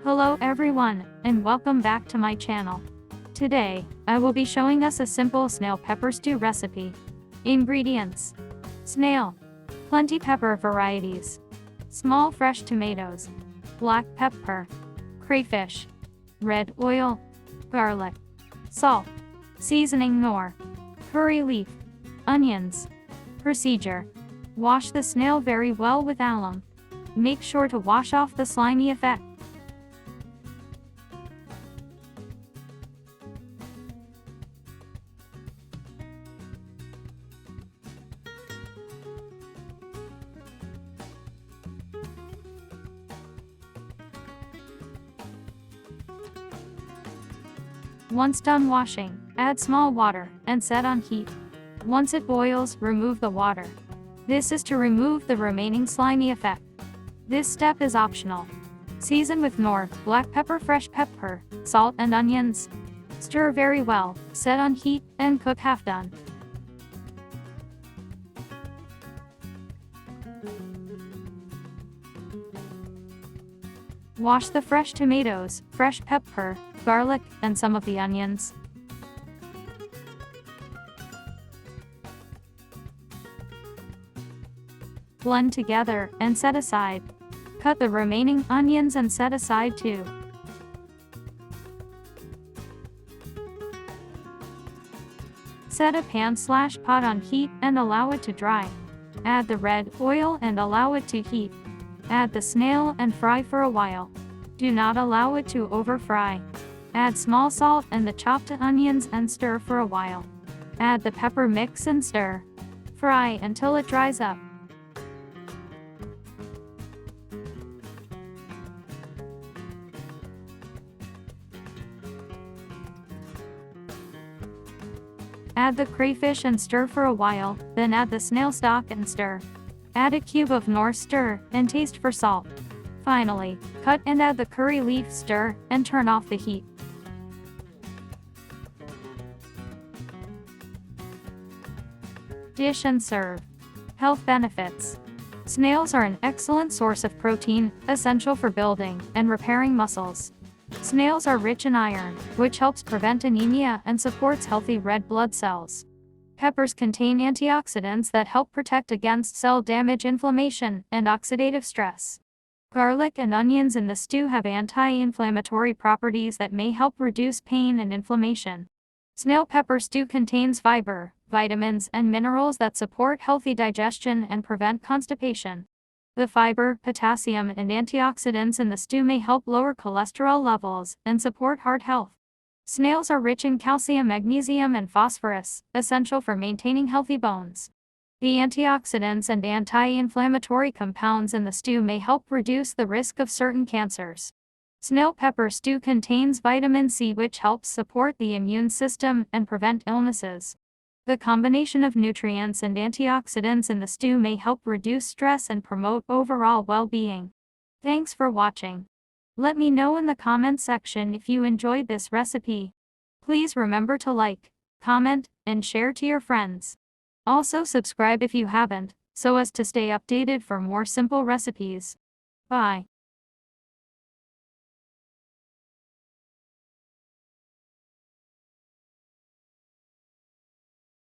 Hello everyone, and welcome back to my channel. Today, I will be showing us a simple snail pepper stew recipe. Ingredients: snail, plenty pepper varieties, small fresh tomatoes, black pepper, crayfish, red oil, garlic, salt, seasoning nor, curry leaf, onions. Procedure: wash the snail very well with alum. Make sure to wash off the slimy effect. Once done washing, add small water and set on heat. Once it boils, remove the water. This is to remove the remaining slimy effect. This step is optional. Season with nor, black pepper, fresh pepper, salt and onions. Stir very well, set on heat, and cook half done. Wash the fresh tomatoes, fresh pepper, garlic, and some of the onions. Blend together and set aside. Cut the remaining onions and set aside too. Set a pan/pot on heat and allow it to dry. Add the red oil and allow it to heat. Add the snail and fry for a while. Do not allow it to over-fry. Add small salt and the chopped onions and stir for a while. Add the pepper mix and stir. Fry until it dries up. Add the crayfish and stir for a while, then add the snail stock and stir. Add a cube of nor, stir, and taste for salt. Finally, cut and add the curry leaf, stir, and turn off the heat. Dish and serve. Health benefits. Snails are an excellent source of protein, essential for building and repairing muscles. Snails are rich in iron, which helps prevent anemia and supports healthy red blood cells. Peppers contain antioxidants that help protect against cell damage, inflammation, and oxidative stress. Garlic and onions in the stew have anti-inflammatory properties that may help reduce pain and inflammation. Snail pepper stew contains fiber, vitamins, and minerals that support healthy digestion and prevent constipation. The fiber, potassium, and antioxidants in the stew may help lower cholesterol levels and support heart health. Snails are rich in calcium, magnesium, and phosphorus, essential for maintaining healthy bones. The antioxidants and anti-inflammatory compounds in the stew may help reduce the risk of certain cancers. Snail pepper stew contains vitamin C, which helps support the immune system and prevent illnesses. The combination of nutrients and antioxidants in the stew may help reduce stress and promote overall well-being. Thanks for watching. Let me know in the comments section if you enjoyed this recipe. Please remember to like, comment, and share to your friends. Also subscribe if you haven't, so as to stay updated for more simple recipes. Bye.